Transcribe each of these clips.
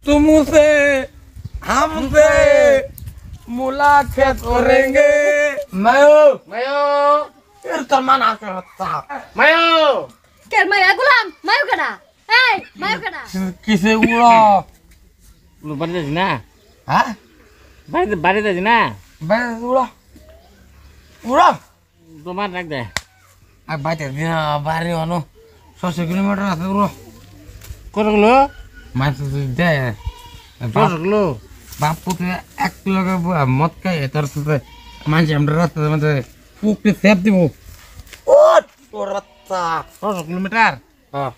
तुमसे हमसे मुलाकात करेंगे मायो মায়ো फिर तमन्ना करता মায়ো কে মায়া গোলাম মায়ু কেডা এই মায়ু কেডা किसे उड़ा lu বাড়িতে আছিস না हाँ বাড়িতে আছিস না बस उड़ा उड़ा তোমার ডাক দে अब बात है ना बाहर वालों 100 किलोमीटर आते उड़ा কতগুলো मैं तो दे কতগুলো बाप को तो एक किलो का मत का है तरस से मांझे हम रास्ते में तो फूक के सेब दी वो ओ तो रत्ता 100 কিলোমিটার हाँ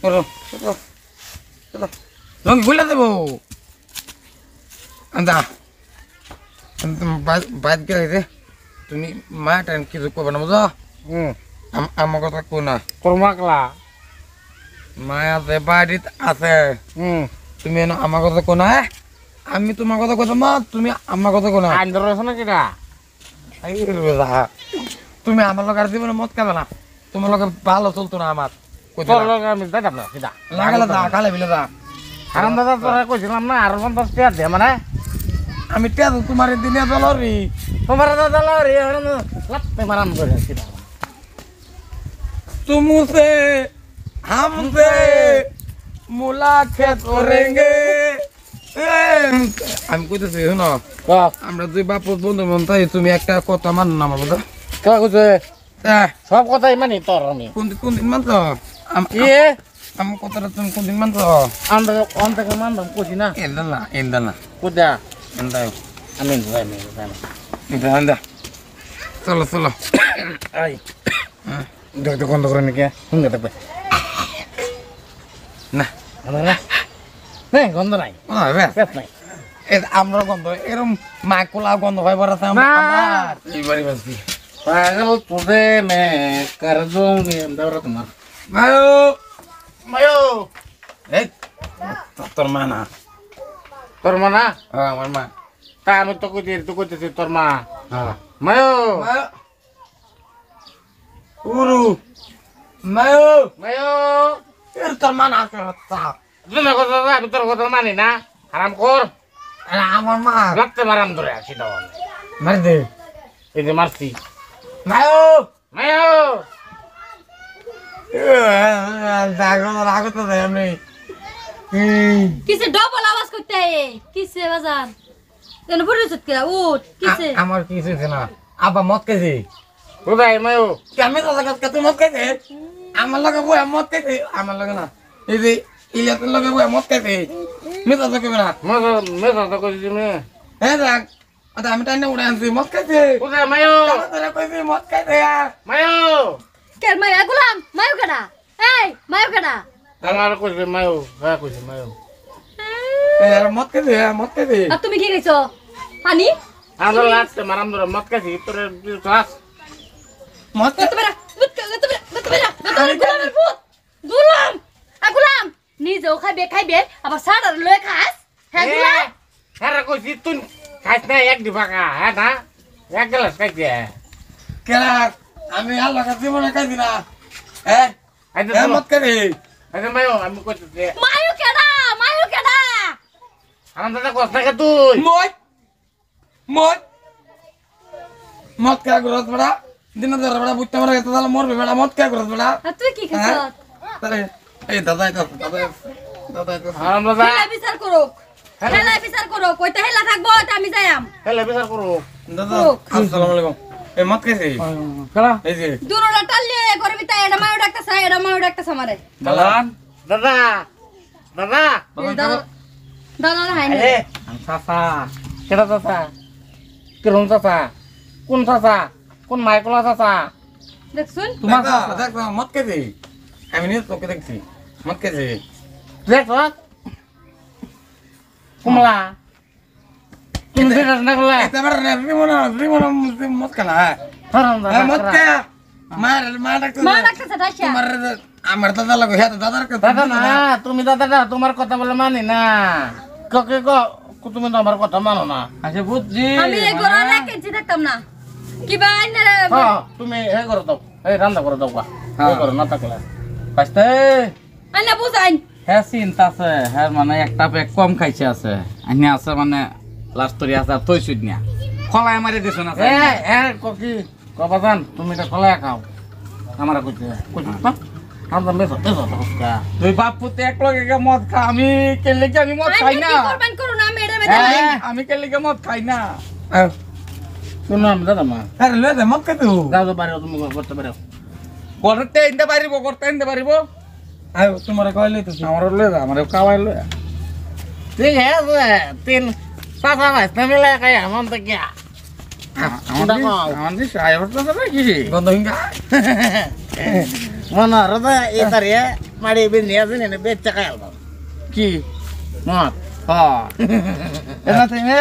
चलो चलो चलो लोग बोला थे वो अंदा तुम बात क्या थे तुम्ही मार टाइम की रुको बना मुझे হুম हम को तो कोना তোর মাকলা माया से बारित आसे হুম तुम्ही ना आम्हा को तो कोना है आम्ही तुम्हा को तो कोना मग तुम्ही आम्हा को तो कोना আন্দর আছে না কিটা तुम्ही आम्हाला करते पण मत का ना तुम्हाला भालो चलतो ना आम्हात তোর লগে আমি যাইতাম না কিটা लागायला जा काला बिला जा আরাম দাদা তোরা কইছিলাম না আর 50 টাকা দে মানে आम्ही त्या तुम्हारे दिने चलो रे তোমার দাদা লারে লাতে মারাম করে কিটা तुमसे हमसे मुलाकात करेंगे আমি কইতেছি শুনো আমরা দুই বাপ বন্ধু মনতাই তুমি একটা কথা মান না আমার কথা কা কইছে সব কথাই মানি তোর আমি কোন কোন দিন মানতো কি আমার কথাটা তুমি কোন দিন মানতো আমরা অন্তকে মানলাম কইছি না এন্দানা কুদা এন্দাই আমি যাই এন্দা চলো চলো আই দেখ তো বন্ধ করে নাকি শুনতে থাকবে না না না গন্ধ নাই পেট নাই আমরা গন্ধ এরকম মাকুলা গন্ধ হয় বড় না। এইবারই বাসি পাগল তুদে মে কর दूंगी দৌড়া তোমার মায়ো মায়ো এই তোর মা না তোর মা না হ্যাঁ আমার মা তা আমি তো কইতেছি তোর মা হ্যাঁ মায়ো মায়ো উরু মায়ো মায়ো এর তোর মা না কথা তুমি কথা আমি তোর কথা মানি না আরাম কর আমার মা লাগতে মারাম ধরে আসি দাও মার দে এই যে মারছি মায়ো মায়ো রাগো তো দেয় আমি কিসে ডবল আওয়াজ করতে কিসে বাজান কেন পড়ে চুটকে উঠ কিসে আমার কিছু না আবা মত কেছে কোথায় মায়ো আমি তো লাগাত কত মত কেছে আমার লগে বই মত কেছে আমার লগে না এই যে ইলিয়াতের লগে বই মত কেছে মি তো কইবে না মেসা তো কইছি মে হ্যাঁ দেখ আচ্ছা আমি টাইনে উড়ে আনছি মত কেছে কোথায় মায়ো তোরা কইবি মত কেছে মায়ো কে মায়া গোলাম মায়ু কেডা এই মায়ু কেডা আমার কইছে মায়ো হ্যাঁ কইছে মায়ো এর মত কেছে আর তুমি কি কইছো পানি আমরা লাগতে মারাম ধরে মত কাছি তোর ক্লাস মত গত বেরা গোলামের ভূত গোলাম গোলাম নিজেও খাইবে আবার সারা লয়ে খাস হ্যাঁ গোলাম হ্যাঁ কইছি তুই খাইছ না এক দিবা কা হ্যাঁ না এক গ্লাস খাইছে কেলা আমি আল্লাহ কাছে মনে কাছি না হ্যাঁ আইতে মত কেছে আইতে মায়ো আমি কইতেছি মায়ু কেডা আমার দাদা কষ্ট থাকে তুই মত কে করত বড়া দিন ধরে বড়া বুঝতে পারে তো তাহলে মরবে বড়া মত কে করত বড়া আর তুই কি খাইছ তাহলে এই দাদা তো আমার দাদা হেলা বিচার করো কইতে হেলা থাকবো তা আমি যাইম হেলে বিচার করো দাদা আসসালামু আলাইকুম এই মত কেছে কেলা এই যে দুনোটা টাললে করবি তাই এটা মায়ু ডাকতাছে আমারে দালান দাদা দাদা দাদা হাই না এ চাচা কেডা চাচা কেরম চাচা কোন চাচা কোন মাইকলা চাচা দেখছুন তোমার দেখ মত কেছে আমি নিয়ে তোকে দেখছি মত কেছে দেখ কুমলা তুমি সেটা না করলে এটা বড় রিমোনা মত কেনা হারাম দাদা মত কে মার ডাক্তার মা ডাকতাছে দাসা তোমার আমার দাদা লাগে হ্যাঁ দাদার কথা দাদা না তুমি দাদাটা তোমার কথা বলে মানি না কে তুমি তো আমার কথা মানো না আচ্ছা বুঝছি আমি এই গোড়া রেখেছি থাকতাম না কিবা আইনে হ্যাঁ তুমি হে করো দাও এই রান্না করে দাও গা হ্যাঁ। করো না থাকলে পাইতে আইনা বুঝাইন হ্যাঁ চিন্তা আছে হ্যাঁ মানে একটা পেক কম খাইছে আছে আইনে আছে মানে লাস্ট তরি আছে আর তৈ সুদ নিয়া খলাই মারি দিছ না কি কবাজান তুমি এটা খলাই খাও আমার কইতে আমরা বেশ তুই বাপ পুতে এক লগে মদ খা আমি কেলে কি আমি মদ খাই না কি করবেন করুন আমি এর মধ্যে আমি কেলে কি মদ খাই না শুনো আমি দাদা মা আরে লয়ে দে মক্কা তো দাও তো পারো তুমি করতে পারো করতে ইনতে পারিব আয় তোমার কইলে তো আমার লয়ে যা আমার কাওয়াই লয়ে ঠিক আছে তিন সাতা ভাই তুমি লাগে খাই আমন তো কি আমার দিস আয় হচ্ছে না কি গন্ধ হিঙ্গা মনে হরদা এটারে মারি বিনি আছে নে বেচা খাই কি মত হ্যাঁ এনা থেকে